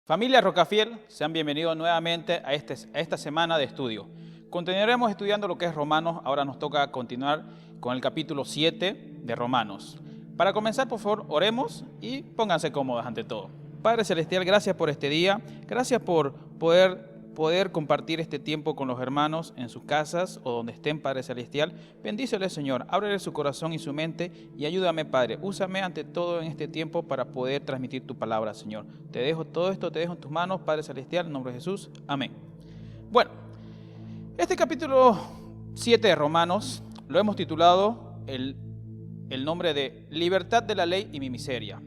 Familia Rocafiel, sean bienvenidos nuevamente a esta semana de estudio. Continuaremos estudiando lo que es Romanos. Ahora nos toca continuar con el capítulo 7 de Romanos. Para comenzar, por favor, oremos y pónganse cómodos ante todo. Padre Celestial, gracias por este día. Gracias por poder compartir este tiempo con los hermanos en sus casas o donde estén, Padre Celestial. Bendíceles, Señor. Ábrele su corazón y su mente y ayúdame, Padre. Úsame ante todo en este tiempo para poder transmitir tu palabra, Señor. Te dejo todo esto, te dejo en tus manos, Padre Celestial, en nombre de Jesús. Amén. Bueno, este capítulo 7 de Romanos lo hemos titulado el nombre de Libertad de la Ley y mi miseria.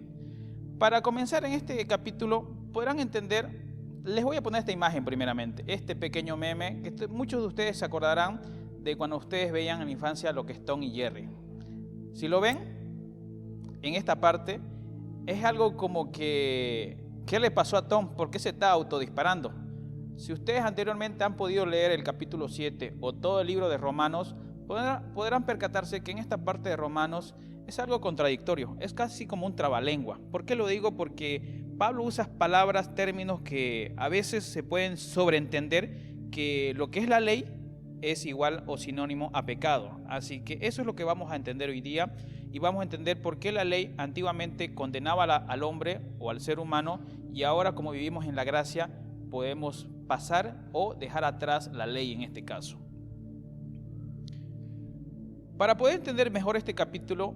Para comenzar en este capítulo podrán entender. Les voy a poner esta imagen primeramente, este pequeño meme, que muchos de ustedes se acordarán de cuando ustedes veían en la infancia lo que es Tom y Jerry. Si lo ven, en esta parte, es algo como que, ¿qué le pasó a Tom? ¿Por qué se está autodisparando? Si ustedes anteriormente han podido leer el capítulo 7 o todo el libro de Romanos, podrán percatarse que en esta parte de Romanos es algo contradictorio, es casi como un trabalengua. ¿Por qué lo digo? Porque Pablo usa palabras, términos que a veces se pueden sobreentender que lo que es la ley es igual o sinónimo a pecado. Así que eso es lo que vamos a entender hoy día y vamos a entender por qué la ley antiguamente condenaba al hombre o al ser humano y ahora, como vivimos en la gracia, podemos pasar o dejar atrás la ley en este caso. Para poder entender mejor este capítulo,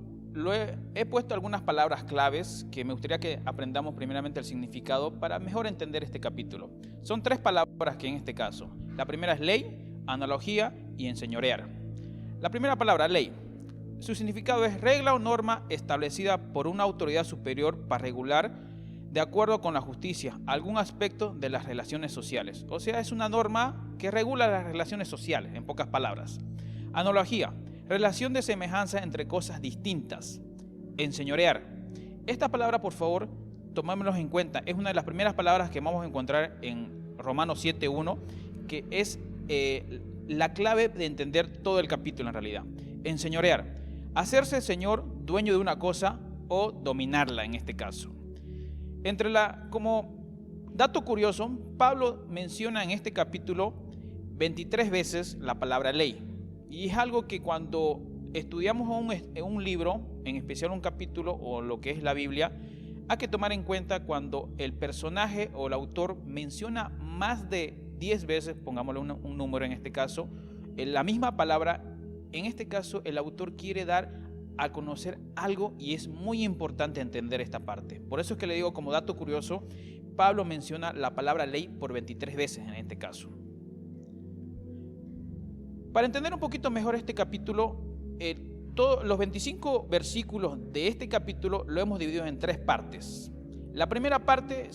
he puesto algunas palabras claves que me gustaría que aprendamos primeramente el significado para mejor entender este capítulo. Son 3 palabras que en este caso. La primera es ley, analogía y enseñorear. La primera palabra, ley. Su significado es regla o norma establecida por una autoridad superior para regular, de acuerdo con la justicia, algún aspecto de las relaciones sociales. O sea, es una norma que regula las relaciones sociales, en pocas palabras. Analogía. Relación de semejanza entre cosas distintas. Enseñorear. Esta palabra, por favor, tomémoslo en cuenta. Es una de las primeras palabras que vamos a encontrar en Romanos 7.1, que es la clave de entender todo el capítulo en realidad. Enseñorear. Hacerse señor, dueño de una cosa o dominarla en este caso. Como dato curioso, Pablo menciona en este capítulo 23 veces la palabra ley. Y es algo que cuando estudiamos un libro, en especial un capítulo o lo que es la Biblia, hay que tomar en cuenta cuando el personaje o el autor menciona más de 10 veces, pongámosle un número en este caso, en la misma palabra. En este caso el autor quiere dar a conocer algo y es muy importante entender esta parte. Por eso es que le digo, como dato curioso, Pablo menciona la palabra ley por 23 veces en este caso. Para entender un poquito mejor este capítulo, todos los 25 versículos de este capítulo lo hemos dividido en 3 partes. La primera parte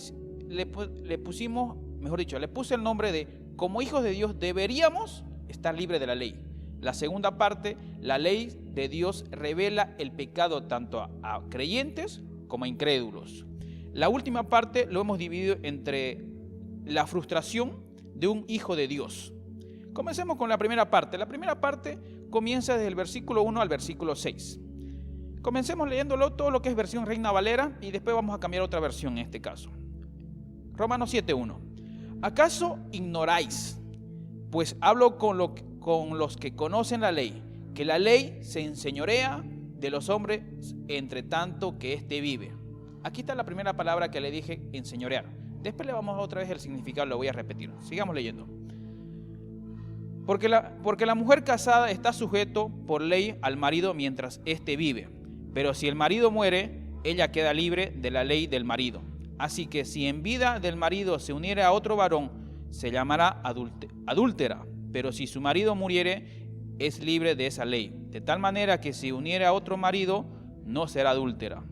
le puse el nombre de como hijos de Dios deberíamos estar libres de la ley. La segunda parte, la ley de Dios revela el pecado tanto a creyentes como a incrédulos. La última parte lo hemos dividido entre la frustración de un hijo de Dios. Comencemos con la primera parte. La primera parte comienza desde el versículo 1 al versículo 6. Comencemos leyéndolo todo lo que es versión Reina Valera y después vamos a cambiar otra versión en este caso. Romanos 7.1. ¿Acaso ignoráis? Pues hablo con los que conocen la ley, que la ley se enseñorea de los hombres entre tanto que éste vive. Aquí está la primera palabra que le dije, enseñorear. Después le vamos a otra vez el significado, lo voy a repetir. Sigamos leyendo. Porque la mujer casada está sujeto por ley al marido mientras éste vive. Pero si el marido muere, ella queda libre de la ley del marido. Así que si en vida del marido se uniere a otro varón, se llamará adúltera. Pero si su marido muriere, es libre de esa ley. De tal manera que si uniere a otro marido, no será adúltera.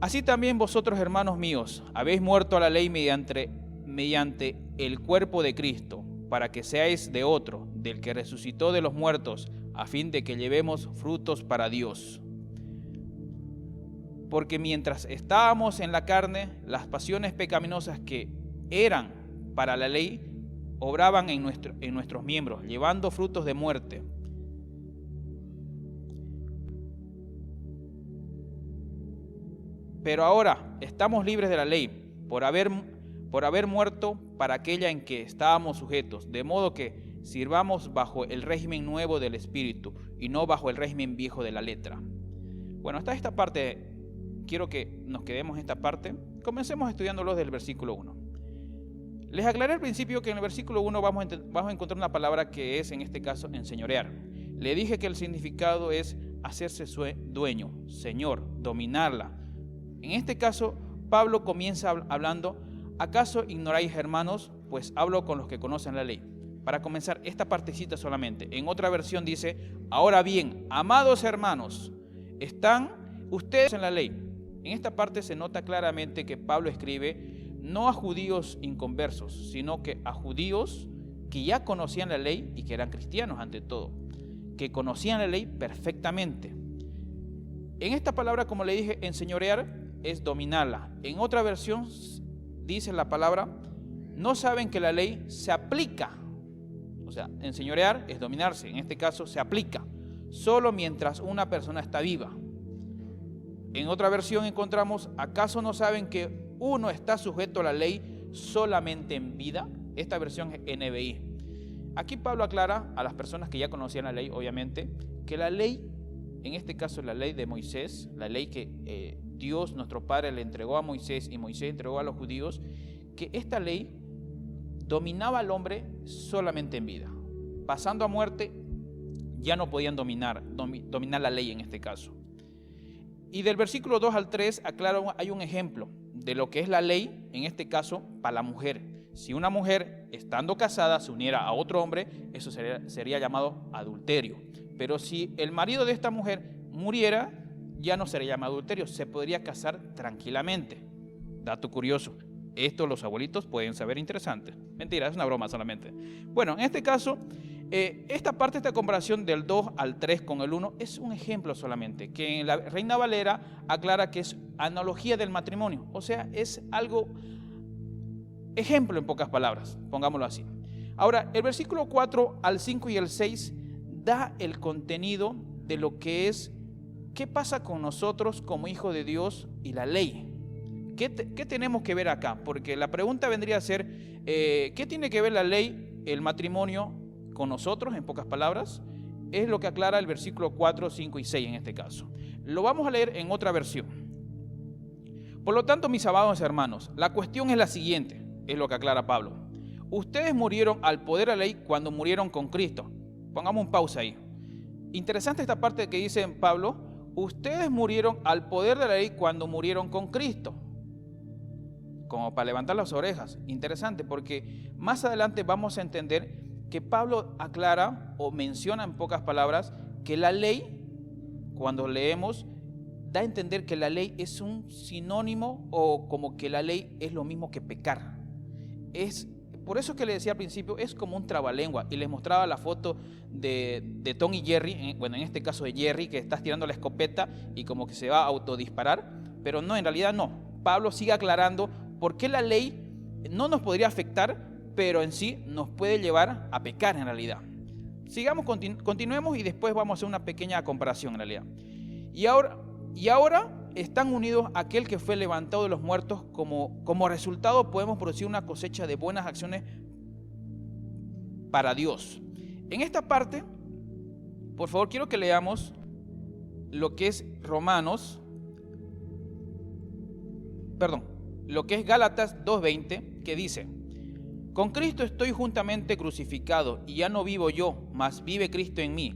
Así también vosotros, hermanos míos, habéis muerto a la ley mediante el cuerpo de Cristo, para que seáis de otro, del que resucitó de los muertos, a fin de que llevemos frutos para Dios. Porque mientras estábamos en la carne, las pasiones pecaminosas que eran para la ley obraban en nuestros miembros, llevando frutos de muerte. Pero ahora estamos libres de la ley por haber muerto para aquella en que estábamos sujetos, de modo que sirvamos bajo el régimen nuevo del Espíritu y no bajo el régimen viejo de la letra. Bueno, hasta esta parte, quiero que nos quedemos en esta parte. Comencemos estudiándolo desde el versículo 1. Les aclaré al principio que en el versículo 1 vamos a encontrar una palabra que es, en este caso, enseñorear. Le dije que el significado es hacerse dueño, señor, dominarla. En este caso, Pablo comienza hablando: ¿acaso ignoráis, hermanos? Pues hablo con los que conocen la ley. Para comenzar, esta partecita solamente. En otra versión dice: ahora bien, amados hermanos, están ustedes en la ley. En esta parte se nota claramente que Pablo escribe no a judíos inconversos, sino que a judíos que ya conocían la ley y que eran cristianos ante todo, que conocían la ley perfectamente. En esta palabra, como le dije, enseñorear es dominarla. En otra versión dice la palabra: no saben que la ley se aplica. O sea, enseñorear es dominarse. En este caso se aplica solo mientras una persona está viva. En otra versión encontramos: ¿acaso no saben que uno está sujeto a la ley solamente en vida? Esta versión es NBI. Aquí Pablo aclara a las personas que ya conocían la ley, obviamente, que la ley, en este caso la ley de Moisés, la ley que Dios nuestro Padre le entregó a Moisés y Moisés entregó a los judíos, que esta ley dominaba al hombre solamente en vida. Pasando a muerte ya no podían dominar la ley en este caso. Y del versículo 2 al 3 aclara, hay un ejemplo de lo que es la ley, en este caso para la mujer. Si una mujer estando casada se uniera a otro hombre, eso sería llamado adulterio. Pero si el marido de esta mujer muriera, ya no sería llamado adulterio, se podría casar tranquilamente. Dato curioso, esto los abuelitos pueden saber, interesante. Mentira, es una broma solamente. Bueno, en este caso, esta comparación del 2 al 3 con el 1 es un ejemplo solamente, que en la Reina Valera aclara que es analogía del matrimonio, o sea, es algo, ejemplo en pocas palabras, pongámoslo así. Ahora, el versículo 4 al 5 y el 6 da el contenido de lo que es, ¿qué pasa con nosotros como hijos de Dios y la ley? ¿Qué tenemos que ver acá? Porque la pregunta vendría a ser, ¿qué tiene que ver la ley, el matrimonio, con nosotros, en pocas palabras? Es lo que aclara el versículo 4, 5 y 6 en este caso. Lo vamos a leer en otra versión. Por lo tanto, mis amados hermanos, la cuestión es la siguiente, es lo que aclara Pablo. Ustedes murieron al poder de la ley cuando murieron con Cristo. Pongamos un pausa ahí. Interesante esta parte que dice Pablo: ustedes murieron al poder de la ley cuando murieron con Cristo. Como para levantar las orejas. Interesante, porque más adelante vamos a entender que Pablo aclara o menciona en pocas palabras que la ley, cuando leemos, da a entender que la ley es un sinónimo o como que la ley es lo mismo que pecar. Es por eso que le decía al principio, es como un trabalengua, y les mostraba la foto de Tom y Jerry, bueno, en este caso de Jerry, que está tirando la escopeta y como que se va a autodisparar, pero no, en realidad no. Pablo sigue aclarando por qué la ley no nos podría afectar, pero en sí nos puede llevar a pecar en realidad. Sigamos, continuemos y después vamos a hacer una pequeña comparación en realidad. Y ahora están unidos a aquel que fue levantado de los muertos. Como resultado podemos producir una cosecha de buenas acciones para Dios. En esta parte, por favor, quiero que leamos lo que es lo que es Gálatas 2:20, que dice: con Cristo estoy juntamente crucificado, y ya no vivo yo, mas vive Cristo en mí.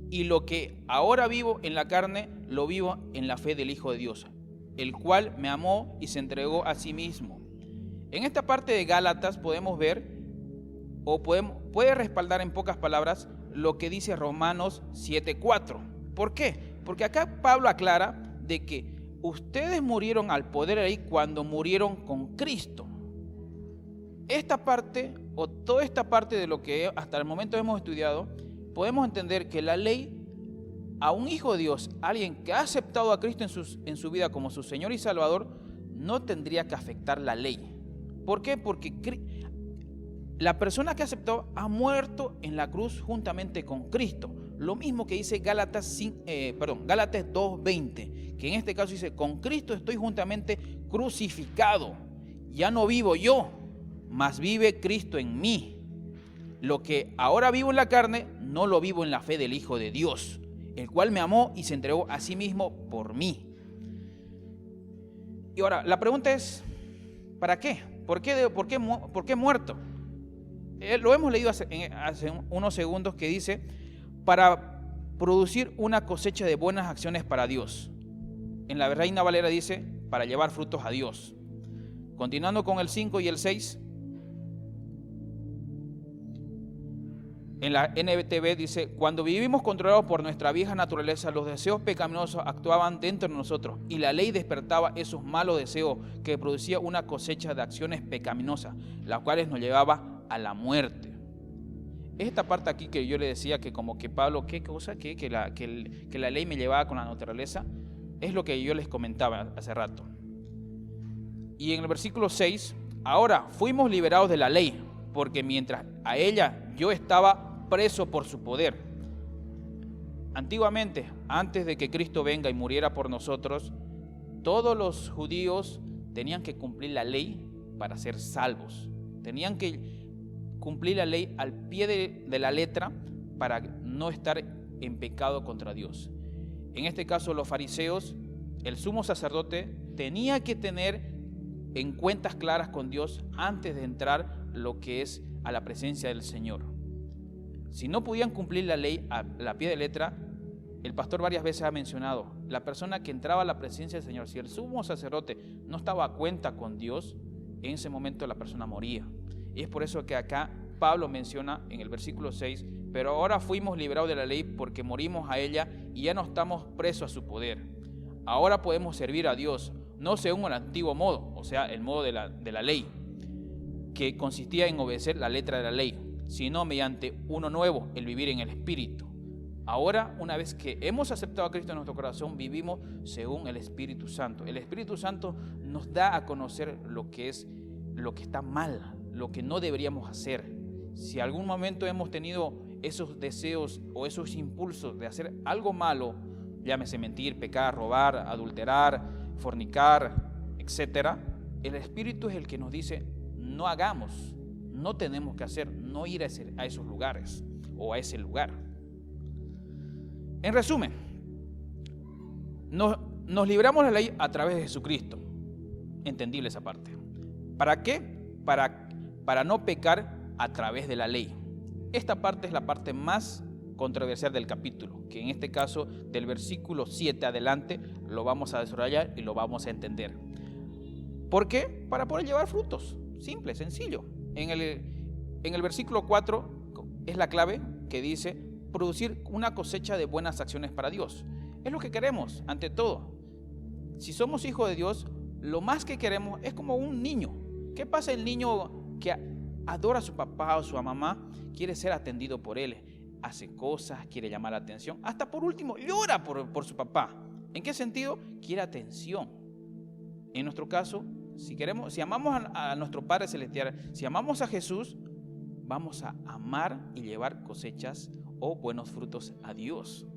Y lo que ahora vivo en la carne, lo vivo en la fe del Hijo de Dios, el cual me amó y se entregó a sí mismo. En esta parte de Gálatas podemos ver, puede respaldar en pocas palabras lo que dice Romanos 7:4. ¿Por qué? Porque acá Pablo aclara de que ustedes murieron al poder de la ley cuando murieron con Cristo. Esta parte, o toda esta parte de lo que hasta el momento hemos estudiado, podemos entender que la ley, a un hijo de Dios, alguien que ha aceptado a Cristo en su vida como su Señor y Salvador, no tendría que afectar la ley. ¿Por qué? Porque la persona que aceptó ha muerto en la cruz juntamente con Cristo. Lo mismo que dice Gálatas 2:20, que en este caso dice, con Cristo estoy juntamente crucificado. Ya no vivo yo, mas vive Cristo en mí. Lo que ahora vivo en la carne, no lo vivo en la fe del Hijo de Dios, el cual me amó y se entregó a sí mismo por mí. Y ahora, la pregunta es, ¿para qué? ¿Por qué muerto? Lo hemos leído hace unos segundos que dice, para producir una cosecha de buenas acciones para Dios. En la Reina Valera dice, para llevar frutos a Dios. Continuando con el 5 y el 6, en la NTV dice, cuando vivimos controlados por nuestra vieja naturaleza, los deseos pecaminosos actuaban dentro de nosotros y la ley despertaba esos malos deseos que producía una cosecha de acciones pecaminosas, las cuales nos llevaba a la muerte. Esta parte aquí que yo le decía que como que Pablo, ¿qué cosa? Que la ley me llevaba con la naturaleza, es lo que yo les comentaba hace rato. Y en el versículo 6, ahora fuimos liberados de la ley, porque mientras a ella yo estaba preso por su poder. Antiguamente, antes de que Cristo venga y muriera por nosotros, todos los judíos tenían que cumplir la ley para ser salvos. Tenían que cumplir la ley al pie de la letra para no estar en pecado contra Dios. En este caso, los fariseos, el sumo sacerdote, tenía que tener en cuentas claras con Dios antes de entrar lo que es a la presencia del Señor. Si no podían cumplir la ley a la pie de letra, el pastor varias veces ha mencionado, la persona que entraba a la presencia del Señor, si el sumo sacerdote no estaba a cuenta con Dios, en ese momento la persona moría. Y es por eso que acá Pablo menciona en el versículo 6, pero ahora fuimos liberados de la ley porque morimos a ella y ya no estamos presos a su poder. Ahora podemos servir a Dios, no según el antiguo modo, o sea, el modo de la ley, que consistía en obedecer la letra de la ley, sino mediante uno nuevo, el vivir en el Espíritu. Ahora, una vez que hemos aceptado a Cristo en nuestro corazón, vivimos según el Espíritu Santo. El Espíritu Santo nos da a conocer lo que está mal, lo que no deberíamos hacer. Si algún momento hemos tenido esos deseos o esos impulsos de hacer algo malo, llámese mentir, pecar, robar, adulterar, fornicar, etc., el Espíritu es el que nos dice, no hagamos, no tenemos que hacer, no ir a esos lugares o a ese lugar. En resumen, nos libramos de la ley a través de Jesucristo. Entendible esa parte. ¿Para qué? Para no pecar a través de la ley. Esta parte es la parte más controversial del capítulo, que en este caso del versículo 7 adelante lo vamos a desarrollar y lo vamos a entender. ¿Por qué? Para poder llevar frutos. Simple, sencillo. En el versículo 4 es la clave que dice producir una cosecha de buenas acciones para Dios. Es lo que queremos, ante todo. Si somos hijos de Dios, lo más que queremos es como un niño. ¿Qué pasa el niño que adora a su papá o su mamá? Quiere ser atendido por él, hace cosas, quiere llamar la atención, hasta por último llora por su papá. ¿En qué sentido? Quiere atención. En nuestro caso, si amamos a nuestro Padre Celestial, si amamos a Jesús, vamos a amar y llevar cosechas o buenos frutos a Dios.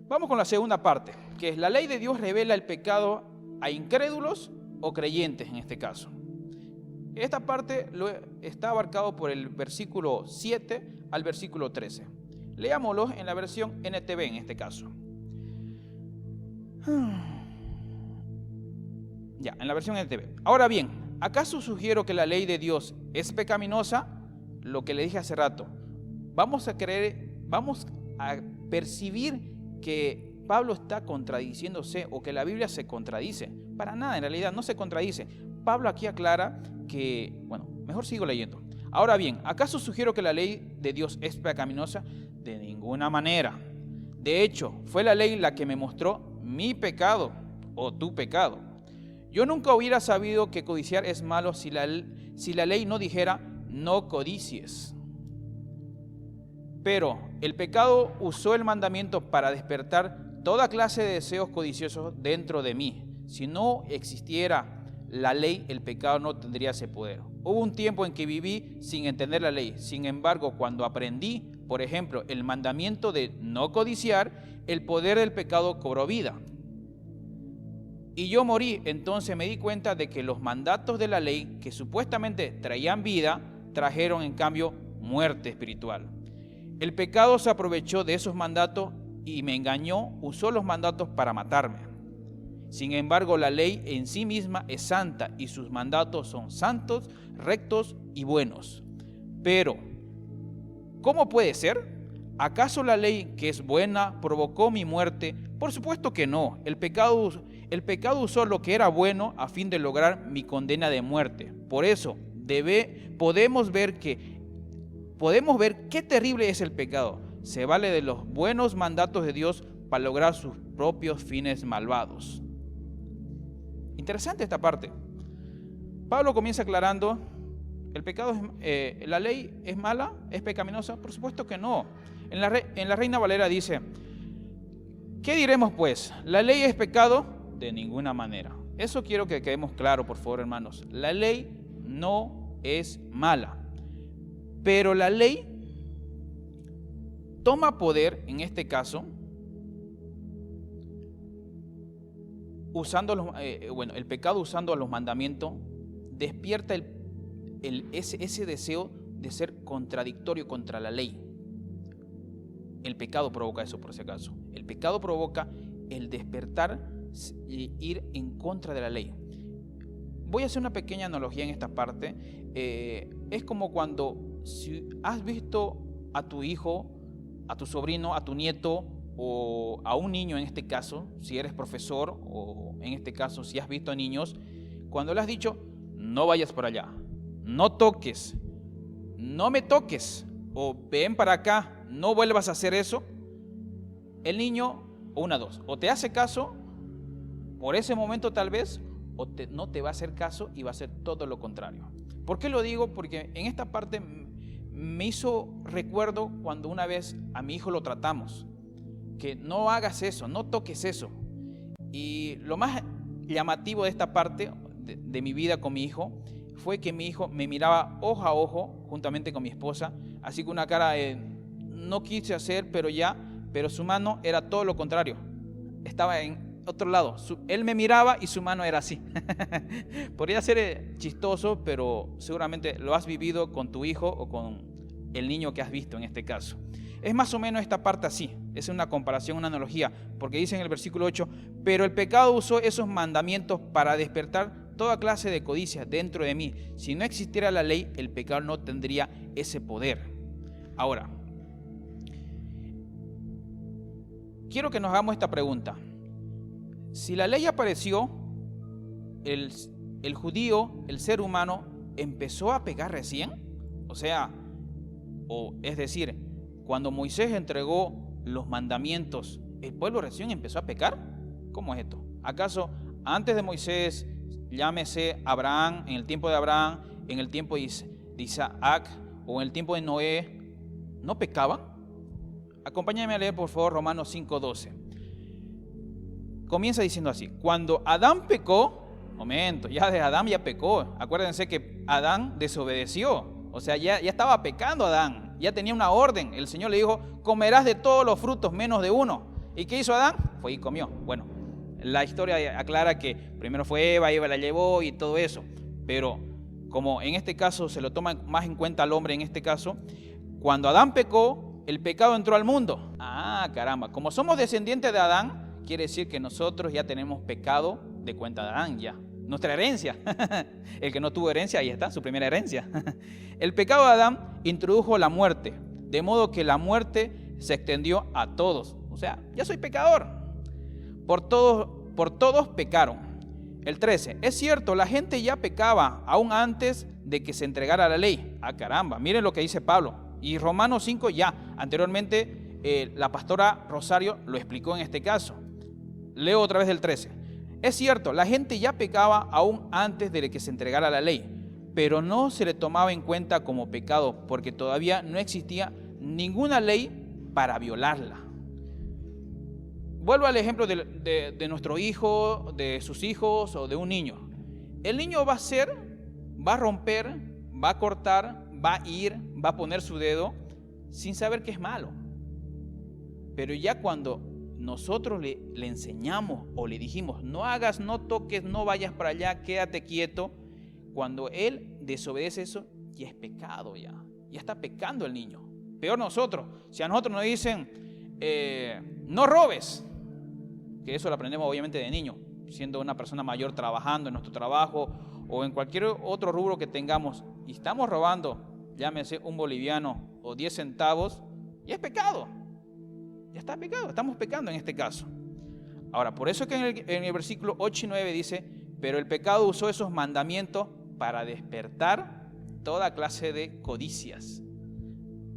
Vamos con la segunda parte, que es la ley de Dios revela el pecado a incrédulos o creyentes en este caso. Esta parte está abarcado por el versículo 7 al versículo 13. Leámoslo en la versión NTV en este caso. Ya, en la versión NTV. Ahora bien, ¿acaso sugiero que la ley de Dios es pecaminosa? Lo que le dije hace rato. Vamos a percibir que Pablo está contradiciéndose o que la Biblia se contradice. Para nada, en realidad no se contradice. Pablo aquí aclara que, mejor sigo leyendo. Ahora bien, ¿acaso sugiero que la ley de Dios es pecaminosa? De ninguna manera. De hecho, fue la ley la que me mostró mi pecado o tu pecado. Yo nunca hubiera sabido que codiciar es malo si la ley no dijera no codicies. Pero el pecado usó el mandamiento para despertar toda clase de deseos codiciosos dentro de mí. Si no existiera la ley, el pecado no tendría ese poder. Hubo un tiempo en que viví sin entender la ley. Sin embargo, cuando aprendí, por ejemplo, el mandamiento de no codiciar, el poder del pecado cobró vida. Y yo morí. Entonces me di cuenta de que los mandatos de la ley, que supuestamente traían vida, trajeron en cambio muerte espiritual. El pecado se aprovechó de esos mandatos y me engañó, usó los mandatos para matarme. Sin embargo, la ley en sí misma es santa y sus mandatos son santos, rectos y buenos. Pero, ¿cómo puede ser? ¿Acaso la ley, que es buena, provocó mi muerte? Por supuesto que no. El pecado usó lo que era bueno a fin de lograr mi condena de muerte. Por eso podemos ver qué terrible es el pecado. Se vale de los buenos mandatos de Dios para lograr sus propios fines malvados. Interesante esta parte. Pablo comienza aclarando, ¿la ley es mala? ¿Es pecaminosa? Por supuesto que no. En la Reina Valera dice, ¿qué diremos pues? ¿La ley es pecado? De ninguna manera. Eso quiero que quedemos claro, por favor, hermanos. La ley no es mala, pero la ley toma poder, en este caso, el pecado usando los mandamientos, despierta ese deseo de ser contradictorio contra la ley. El pecado provoca eso, por si acaso. El pecado provoca el despertar y ir en contra de la ley. Voy a hacer una pequeña analogía en esta parte. Es como cuando si has visto a tu hijo, a tu sobrino, a tu nieto o a un niño en este caso, si eres profesor o en este caso si has visto a niños, cuando le has dicho, no vayas por allá, no toques, no me toques o ven para acá, no vuelvas a hacer eso, el niño, o te hace caso por ese momento tal vez, o no te va a hacer caso y va a hacer todo lo contrario. ¿Por qué lo digo? Porque en esta parte me recuerdo cuando una vez a mi hijo lo tratamos, que no hagas eso, no toques eso. Y lo más llamativo de esta parte de mi vida con mi hijo fue que mi hijo me miraba ojo a ojo juntamente con mi esposa, así con una cara no quise hacer, pero su mano era todo lo contrario. Estaba en otro lado. Él me miraba y su mano era así. Podría ser chistoso, pero seguramente lo has vivido con tu hijo o con el niño que has visto en este caso. Es más o menos esta parte así. Es una comparación, una analogía, porque dice en el versículo 8, pero el pecado usó esos mandamientos para despertar toda clase de codicias dentro de mí. Si no existiera la ley, el pecado no tendría ese poder. Ahora, quiero que nos hagamos esta pregunta. Si la ley apareció, el judío, el ser humano, empezó a pecar recién. Es decir, cuando Moisés entregó los mandamientos, ¿el pueblo recién empezó a pecar? ¿Cómo es esto? ¿Acaso antes de Moisés, llámese Abraham, en el tiempo de Abraham, en el tiempo de Isaac o en el tiempo de Noé, no pecaban? Acompáñame a leer, por favor, Romanos 5:12. Comienza diciendo así, cuando Adán pecó, ya de Adán ya pecó, acuérdense que Adán desobedeció, ya estaba pecando Adán, ya tenía una orden, el Señor le dijo, comerás de todos los frutos menos de uno. ¿Y qué hizo Adán? Fue y comió. Bueno, la historia aclara que primero fue Eva la llevó y todo eso, pero como en este caso se lo toma más en cuenta al hombre en este caso, cuando Adán pecó, el pecado entró al mundo. Ah, caramba, como somos descendientes de Adán, quiere decir que nosotros ya tenemos pecado de cuenta de Adán ya. Nuestra herencia. El que no tuvo herencia, ahí está, su primera herencia. El pecado de Adán introdujo la muerte, de modo que la muerte se extendió a todos. Ya soy pecador. Por todos pecaron. El 13. Es cierto, la gente ya pecaba aún antes de que se entregara la ley. Ah, caramba, miren lo que dice Pablo. Y Romanos 5 ya, anteriormente la pastora Rosario lo explicó en este caso. Leo otra vez del 13. Es cierto, la gente ya pecaba aún antes de que se entregara la ley, pero no se le tomaba en cuenta como pecado porque todavía no existía ninguna ley para violarla. Vuelvo al ejemplo de nuestro hijo, de sus hijos o de un niño. El niño va a romper, va a cortar, va a ir, va a poner su dedo sin saber que es malo. Pero ya cuando nosotros le enseñamos o le dijimos, no hagas, no toques, no vayas para allá, quédate quieto, cuando él desobedece eso, ya es pecado ya está pecando el niño. Peor nosotros, si a nosotros nos dicen, no robes, que eso lo aprendemos obviamente de niño, siendo una persona mayor trabajando en nuestro trabajo o en cualquier otro rubro que tengamos y estamos robando, llámese un boliviano o 10 centavos, ya es pecado. Ya está pecado, estamos pecando en este caso. Ahora, por eso que en el versículo 8 y 9 dice, pero el pecado usó esos mandamientos para despertar toda clase de codicias.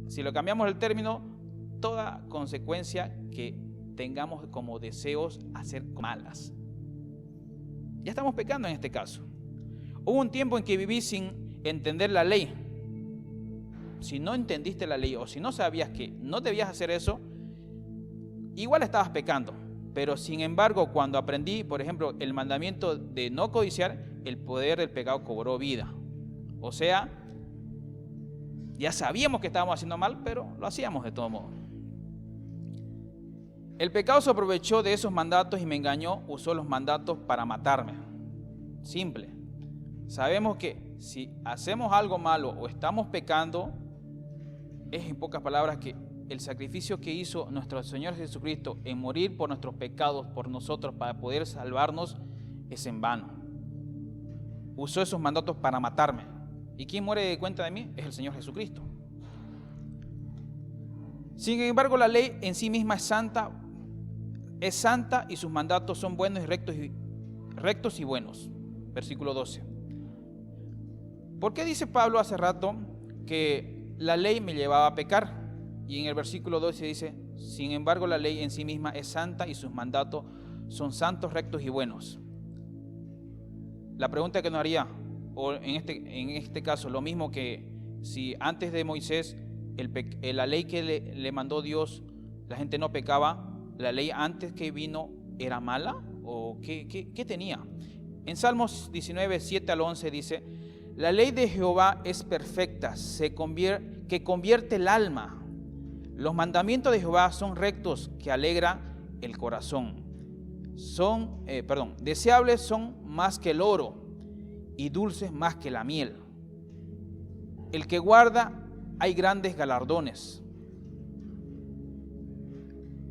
Si lo cambiamos el término, toda consecuencia que tengamos como deseos hacer malas. Ya estamos pecando en este caso. Hubo un tiempo en que viví sin entender la ley. Si no entendiste la ley o si no sabías que no debías hacer eso, igual estabas pecando. Pero sin embargo, cuando aprendí, por ejemplo, el mandamiento de no codiciar, el poder del pecado cobró vida. O sea, ya sabíamos que estábamos haciendo mal, pero lo hacíamos de todo modo. El pecado se aprovechó de esos mandatos y me engañó, usó los mandatos para matarme. Simple. Sabemos que si hacemos algo malo o estamos pecando, es en pocas palabras que el sacrificio que hizo nuestro Señor Jesucristo en morir por nuestros pecados, por nosotros, para poder salvarnos, es en vano. Usó esos mandatos para matarme. ¿Y quién muere de cuenta de mí? Es el Señor Jesucristo. Sin embargo, la ley en sí misma es santa y sus mandatos son buenos y rectos y buenos. Versículo 12. ¿Por qué dice Pablo hace rato que la ley me llevaba a pecar? Y en el versículo 12 dice, sin embargo, la ley en sí misma es santa y sus mandatos son santos, rectos y buenos. La pregunta que nos haría, o en este caso, lo mismo que si antes de Moisés, la ley que le mandó Dios, la gente no pecaba, ¿la ley antes que vino era mala? ¿O qué tenía? En Salmos 19, 7 al 11 dice, la ley de Jehová es perfecta, que convierte el alma. Los mandamientos de Jehová son rectos, que alegra el corazón. Deseables son más que el oro y dulces más que la miel. El que guarda, hay grandes galardones.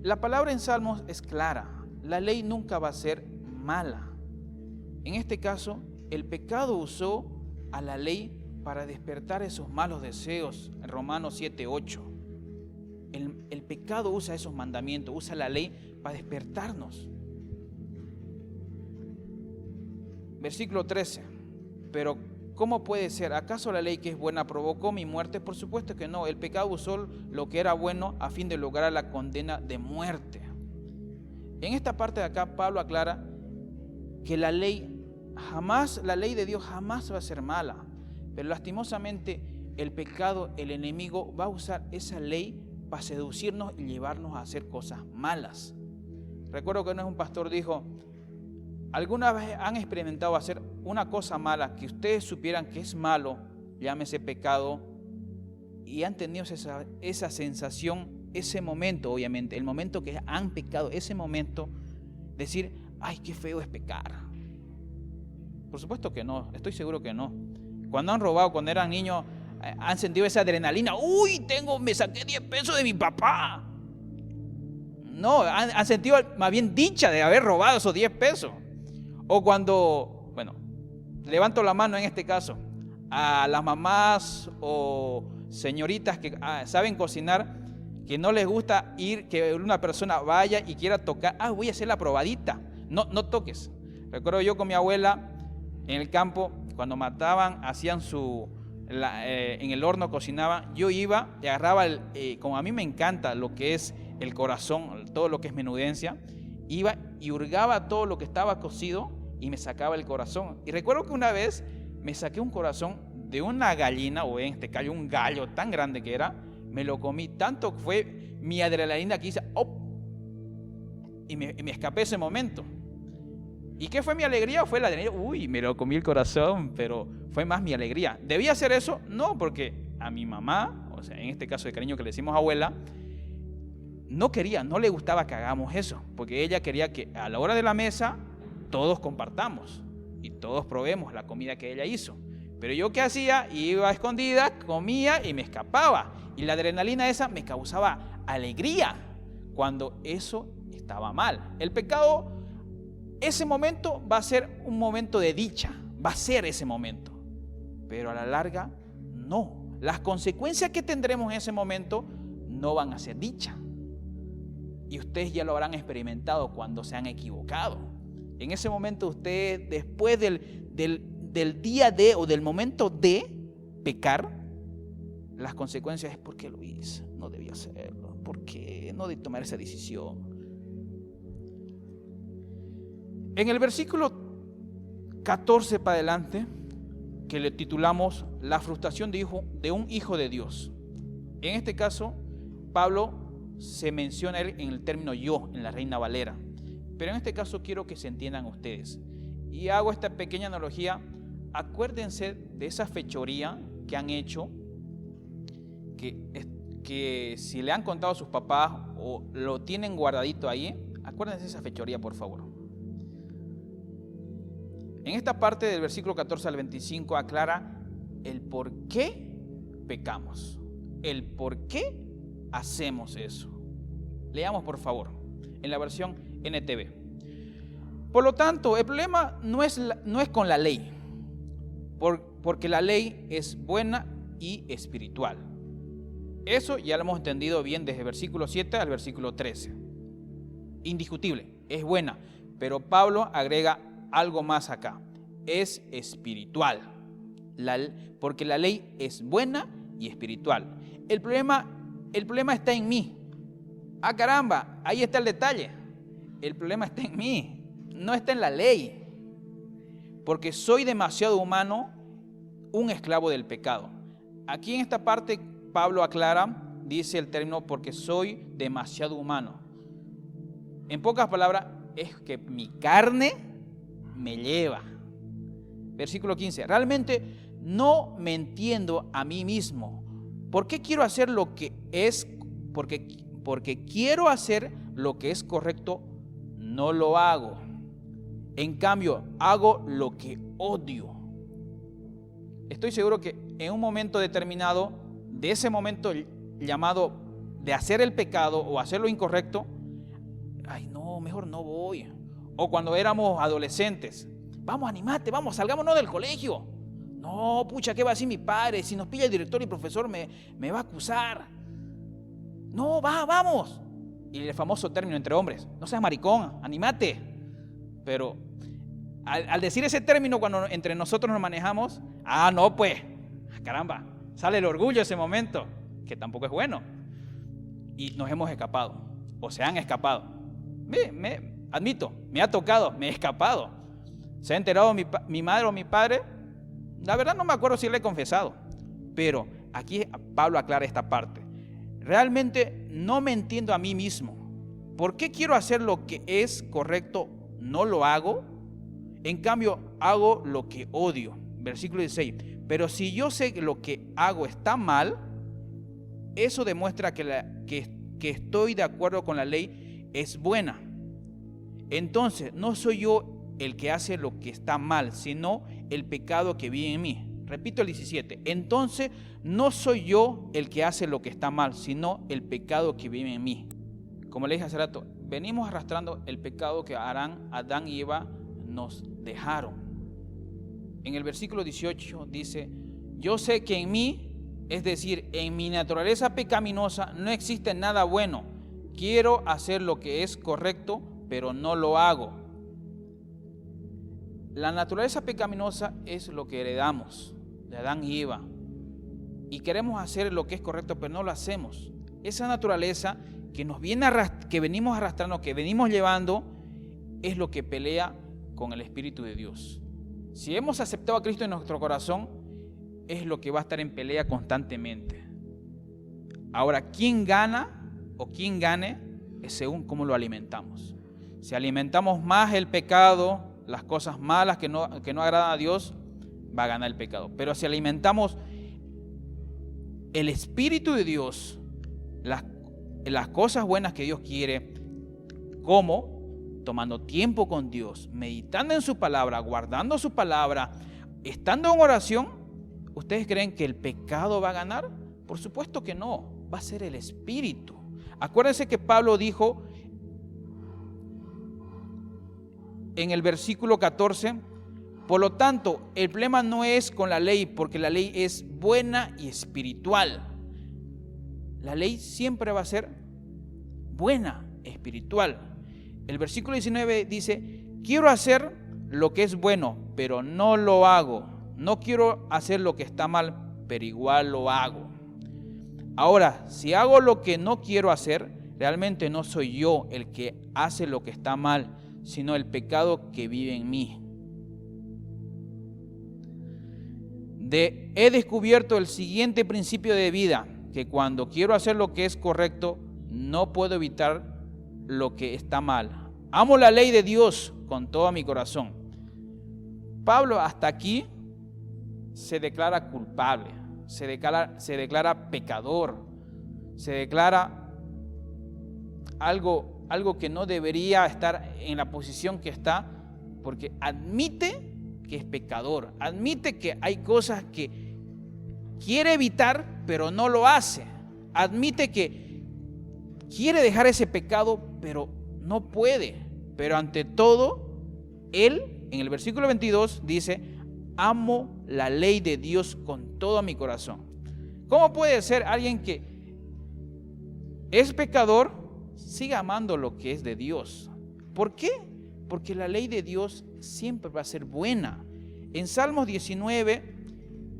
La palabra en Salmos es clara. La ley nunca va a ser mala. En este caso, el pecado usó a la ley para despertar esos malos deseos. En Romanos 7, 8. El pecado usa esos mandamientos, usa la ley para despertarnos. Versículo 13. Pero ¿cómo puede ser? ¿Acaso la ley que es buena provocó mi muerte? Por supuesto que no. El pecado usó lo que era bueno a fin de lograr la condena de muerte. En esta parte de acá Pablo aclara que la ley de Dios jamás va a ser mala. Pero lastimosamente el pecado, el enemigo va a usar esa ley para seducirnos y llevarnos a hacer cosas malas. Recuerdo que un pastor dijo, ¿alguna vez han experimentado hacer una cosa mala que ustedes supieran que es malo, llámese pecado, y han tenido esa sensación, ese momento, obviamente, el momento que han pecado, ese momento, decir, ay, qué feo es pecar? Por supuesto que no, estoy seguro que no. Cuando han robado, cuando eran niños, han sentido esa adrenalina, uy, me saqué 10 pesos de mi papá. No, han sentido más bien dicha de haber robado esos 10 pesos. O cuando, levanto la mano en este caso, a las mamás o señoritas que saben cocinar, que no les gusta que una persona vaya y quiera tocar, voy a hacer la probadita, no toques. Recuerdo yo con mi abuela en el campo, cuando mataban, hacían en el horno cocinaban, yo iba y agarraba, como a mí me encanta lo que es el corazón, todo lo que es menudencia, iba y hurgaba todo lo que estaba cocido y me sacaba el corazón. Y recuerdo que una vez me saqué un corazón de una gallina, o en este caso un gallo tan grande que era, me lo comí, tanto fue mi adrenalina que hice, y me escapé ese momento. ¿Y qué fue mi alegría? Fue la adrenalina, me lo comí el corazón, pero fue más mi alegría. ¿Debía hacer eso? No, porque a mi mamá, o sea, en este caso de cariño que le decimos abuela, no le gustaba que hagamos eso, porque ella quería que a la hora de la mesa todos compartamos y todos probemos la comida que ella hizo. Pero yo, ¿qué hacía? Iba a escondidas, comía y me escapaba. Y la adrenalina esa me causaba alegría cuando eso estaba mal. El pecado, ese momento va a ser un momento de dicha, va a ser ese momento. Pero a la larga, no. Las consecuencias que tendremos en ese momento no van a ser dicha. Y ustedes ya lo habrán experimentado cuando se han equivocado. En ese momento ustedes, después del día de o del momento de pecar, las consecuencias es ¿por qué lo hice? No debía hacerlo. ¿Por qué no debí tomar esa decisión? En el versículo 14 para adelante, que le titulamos La frustración de un hijo de Dios. En este caso, Pablo se menciona él en el término yo, en la Reina Valera. Pero en este caso quiero que se entiendan ustedes. Y hago esta pequeña analogía. Acuérdense de esa fechoría que han hecho, que si le han contado a sus papás o lo tienen guardadito ahí, acuérdense de esa fechoría, por favor. En esta parte del versículo 14 al 25 aclara el por qué pecamos, el por qué hacemos eso. Leamos, por favor, en la versión NTV. Por lo tanto, el problema no es con la ley, porque la ley es buena y espiritual. Eso ya lo hemos entendido bien desde el versículo 7 al versículo 13. Indiscutible, es buena, pero Pablo agrega algo más acá. Es espiritual, porque la ley es buena y espiritual. El problema está en mí. Ah, caramba, ahí está el detalle. El problema está en mí, no está en la ley. Porque soy demasiado humano, un esclavo del pecado. Aquí en esta parte Pablo aclara, dice el término porque soy demasiado humano. En pocas palabras, es que mi carne me lleva. Versículo 15. Realmente no me entiendo a mí mismo. ¿Por qué quiero hacer lo que es? Porque quiero hacer lo que es correcto, no lo hago. En cambio, hago lo que odio. Estoy seguro que en un momento determinado, de ese momento llamado de hacer el pecado o hacer lo incorrecto, ay no, mejor no voy. O cuando éramos adolescentes, vamos, animate, vamos, salgámonos del colegio. No, pucha, ¿qué va a decir mi padre? Si nos pilla el director y el profesor me va a acusar. No, vamos. Y el famoso término entre hombres, no seas maricón, animate. Pero al decir ese término cuando entre nosotros nos manejamos, no pues, caramba, sale el orgullo ese momento, que tampoco es bueno. Y nos hemos escapado, o se han escapado. Admito, me ha tocado, me he escapado. ¿Se ha enterado mi madre o mi padre? La verdad no me acuerdo si le he confesado. Pero aquí Pablo aclara esta parte. Realmente no me entiendo a mí mismo. ¿Por qué quiero hacer lo que es correcto? No lo hago. En cambio, hago lo que odio. Versículo 16. Pero si yo sé que lo que hago está mal, eso demuestra que estoy de acuerdo con la ley es buena. Entonces, no soy yo el que hace lo que está mal, sino el pecado que vive en mí. Repito el 17. Entonces, no soy yo el que hace lo que está mal, sino el pecado que vive en mí. Como le dije hace rato, venimos arrastrando el pecado que Adán y Eva nos dejaron. En el versículo 18 dice, yo sé que en mí, es decir, en mi naturaleza pecaminosa, no existe nada bueno. Quiero hacer lo que es correcto, pero no lo hago. La naturaleza pecaminosa es lo que heredamos de Adán y Eva. Y queremos hacer lo que es correcto, pero no lo hacemos. Esa naturaleza que venimos arrastrando, que venimos llevando, es lo que pelea con el Espíritu de Dios. Si hemos aceptado a Cristo en nuestro corazón, es lo que va a estar en pelea constantemente. Ahora, ¿quién gana o quién gane? Es según cómo lo alimentamos. Si alimentamos más el pecado, las cosas malas que no agradan a Dios, va a ganar el pecado. Pero si alimentamos el Espíritu de Dios, las cosas buenas que Dios quiere, como tomando tiempo con Dios, meditando en su palabra, guardando su palabra, estando en oración, ¿ustedes creen que el pecado va a ganar? Por supuesto que no, va a ser el Espíritu. Acuérdense que Pablo dijo en el versículo 14, por lo tanto, el problema no es con la ley, porque la ley es buena y espiritual. La ley siempre va a ser buena, espiritual. El versículo 19 dice, quiero hacer lo que es bueno, pero no lo hago. No quiero hacer lo que está mal, pero igual lo hago. Ahora, si hago lo que no quiero hacer, realmente no soy yo el que hace lo que está mal, sino el pecado que vive en mí. He descubierto el siguiente principio de vida, que cuando quiero hacer lo que es correcto, no puedo evitar lo que está mal. Amo la ley de Dios con todo mi corazón. Pablo hasta aquí se declara culpable, se declara pecador, se declara algo que no debería estar en la posición que está, porque admite que es pecador, admite que hay cosas que quiere evitar, pero no lo hace, admite que quiere dejar ese pecado, pero no puede. Pero ante todo, él, en el versículo 22, dice, amo la ley de Dios con todo mi corazón. ¿Cómo puede ser alguien que es pecador, siga amando lo que es de Dios? ¿Por qué? Porque la ley de Dios siempre va a ser buena. En Salmos 19,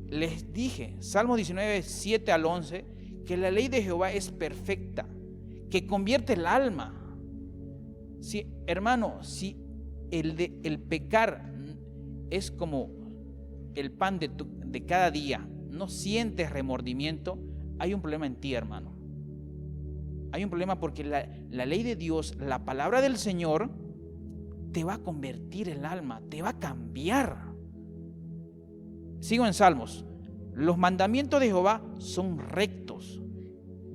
les dije, Salmos 19, 7 al 11, que la ley de Jehová es perfecta, que convierte el alma. Si, hermano, si el pecar es como el pan de cada día, no sientes remordimiento, hay un problema en ti, hermano. Hay un problema porque la ley de Dios, la palabra del Señor, te va a convertir el alma, te va a cambiar. Sigo en Salmos. Los mandamientos de Jehová son rectos,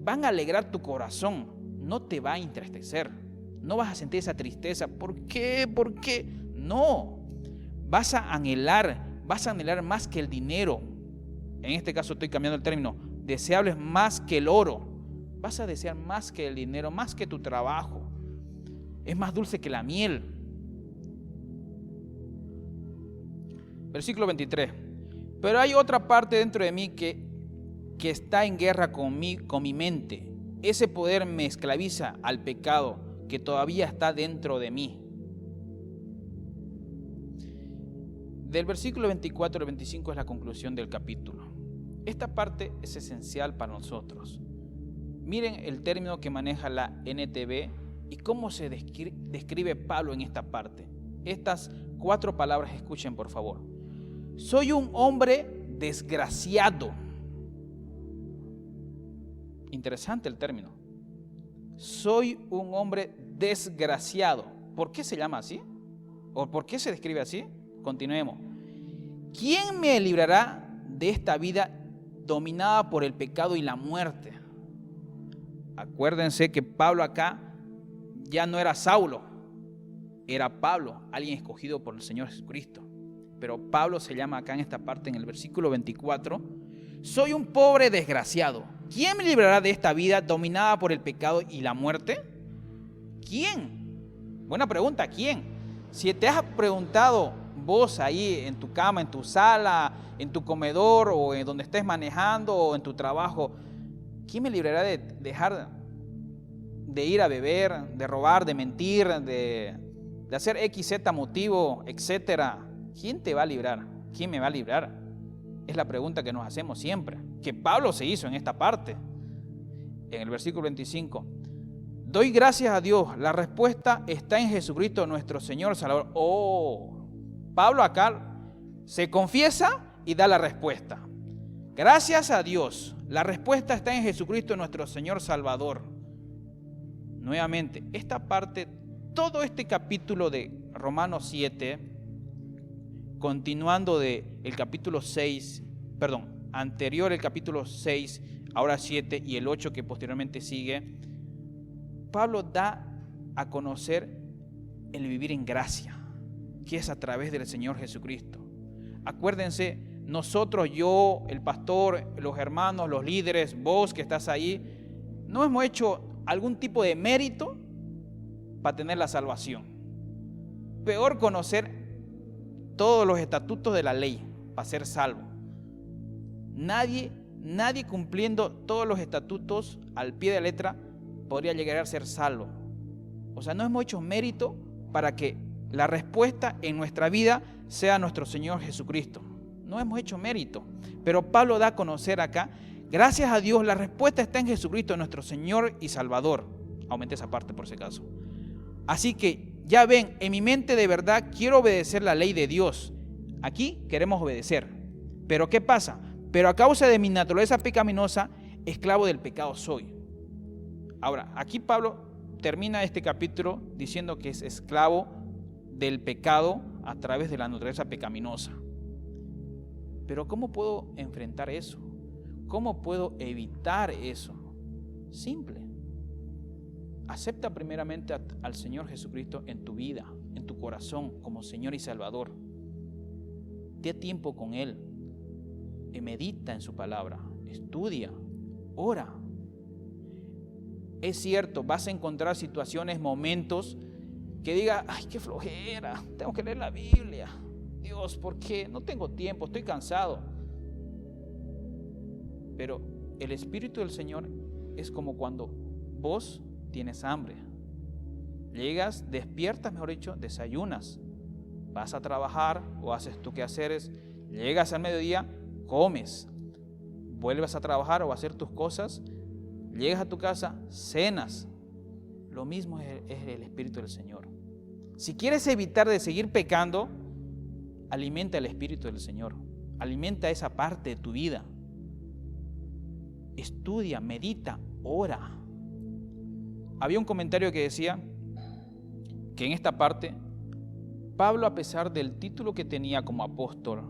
van a alegrar tu corazón, no te va a entristecer, no vas a sentir esa tristeza. ¿Por qué? ¿Por qué? No, vas a anhelar más que el dinero. En este caso estoy cambiando el término, deseables más que el oro. Vas a desear más que el dinero, más que tu trabajo. Es más dulce que la miel. Versículo 23. Pero hay otra parte dentro de mí que está en guerra con mi mente. Ese poder me esclaviza al pecado que todavía está dentro de mí. Del versículo 24 al 25 es la conclusión del capítulo. Esta parte es esencial para nosotros. Miren el término que maneja la NTV y cómo se describe Pablo en esta parte. Estas 4 palabras, escuchen por favor. Soy un hombre desgraciado. Interesante el término. Soy un hombre desgraciado. ¿Por qué se llama así? ¿O por qué se describe así? Continuemos. ¿Quién me librará de esta vida dominada por el pecado y la muerte? Acuérdense que Pablo acá ya no era Saulo, era Pablo, alguien escogido por el Señor Jesucristo. Pero Pablo se llama acá en esta parte, en el versículo 24, soy un pobre desgraciado. ¿Quién me librará de esta vida dominada por el pecado y la muerte? ¿Quién? Buena pregunta, ¿quién? Si te has preguntado vos ahí en tu cama, en tu sala, en tu comedor o en donde estés manejando o en tu trabajo, ¿quién me librará de dejar de ir a beber, de robar, de mentir, de hacer XZ motivo, etcétera? ¿Quién te va a librar? ¿Quién me va a librar? Es la pregunta que nos hacemos siempre, que Pablo se hizo en esta parte. En el versículo 25, doy gracias a Dios, la respuesta está en Jesucristo nuestro Señor Salvador. Pablo acá se confiesa y da la respuesta. Gracias a Dios, la respuesta está en Jesucristo nuestro Señor Salvador. Nuevamente, esta parte, todo este capítulo de Romanos 7, continuando del capítulo 6, anterior el capítulo 6, ahora 7 y el 8 que posteriormente sigue, Pablo da a conocer el vivir en gracia, que es a través del Señor Jesucristo. Acuérdense, nosotros, yo, el pastor, los hermanos, los líderes, vos que estás ahí, no hemos hecho algún tipo de mérito para tener la salvación. Peor conocer todos los estatutos de la ley para ser salvo. Nadie cumpliendo todos los estatutos al pie de la letra podría llegar a ser salvo. O sea, no hemos hecho mérito para que la respuesta en nuestra vida sea nuestro Señor Jesucristo. No hemos hecho mérito. Pero Pablo da a conocer acá, gracias a Dios, la respuesta está en Jesucristo, nuestro Señor y Salvador. Aumenté esa parte por si acaso. Así que ya ven, en mi mente de verdad quiero obedecer la ley de Dios. Aquí queremos obedecer. Pero ¿qué pasa? Pero a causa de mi naturaleza pecaminosa, esclavo del pecado soy. Ahora, aquí Pablo termina este capítulo diciendo que es esclavo del pecado a través de la naturaleza pecaminosa. Pero ¿cómo puedo enfrentar eso? ¿Cómo puedo evitar eso? Simple. Acepta primeramente al Señor Jesucristo en tu vida, en tu corazón, como Señor y Salvador. Dé tiempo con Él. Y medita en su palabra. Estudia. Ora. Es cierto, vas a encontrar situaciones, momentos que diga, ay, qué flojera, tengo que leer la Biblia. Dios, ¿por qué? No tengo tiempo, estoy cansado. Pero el Espíritu del Señor es como cuando vos tienes hambre. Llegas, despiertas, mejor dicho, desayunas. Vas a trabajar o haces tus quehaceres. Llegas al mediodía, comes. Vuelves a trabajar o a hacer tus cosas. Llegas a tu casa, cenas. Lo mismo es el Espíritu del Señor. Si quieres evitar de seguir pecando, alimenta el Espíritu del Señor. Alimenta esa parte de tu vida. Estudia, medita, ora. Había un comentario que decía que en esta parte, Pablo, a pesar del título que tenía como apóstol,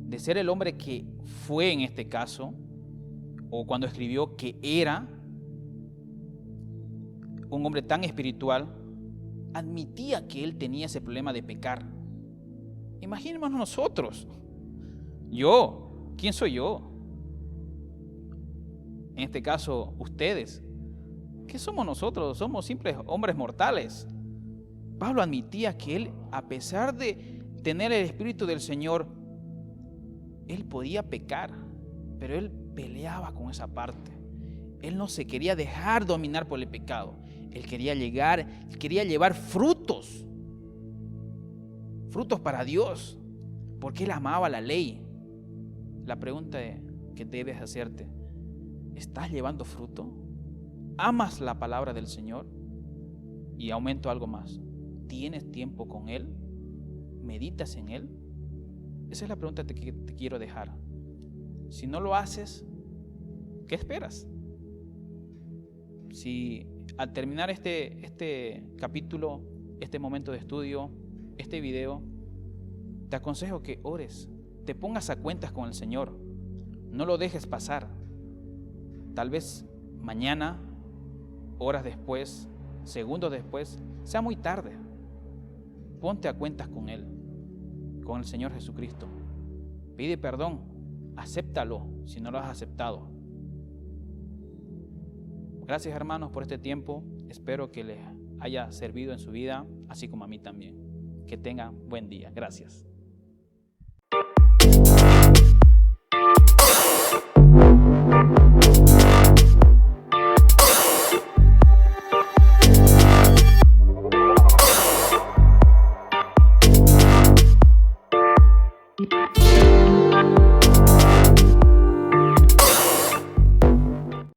de ser el hombre que fue en este caso, o cuando escribió que era un hombre tan espiritual, admitía que él tenía ese problema de pecar. Imaginémonos nosotros. Yo, ¿quién soy yo? En este caso, ustedes. ¿Qué somos nosotros? Somos simples hombres mortales. Pablo admitía que él, a pesar de tener el Espíritu del Señor, él podía pecar, pero él peleaba con esa parte. Él no se quería dejar dominar por el pecado. Él quería llevar frutos para Dios, porque él amaba la ley. La pregunta que debes hacerte, ¿estás llevando fruto? ¿Amas la palabra del Señor? Y aumento algo más, ¿tienes tiempo con Él? ¿Meditas en Él? Esa es la pregunta que te quiero dejar. Si no lo haces, ¿qué esperas? Si al terminar este capítulo, este momento de estudio, este video, te aconsejo que ores, te pongas a cuentas con el Señor, no lo dejes pasar. Tal vez mañana, horas después, segundos después, sea muy tarde. Ponte a cuentas con Él, con el Señor Jesucristo. Pide perdón, acéptalo si no lo has aceptado. Gracias, hermanos, por este tiempo. Espero que les haya servido en su vida, así como a mí también. Que tengan buen día. Gracias.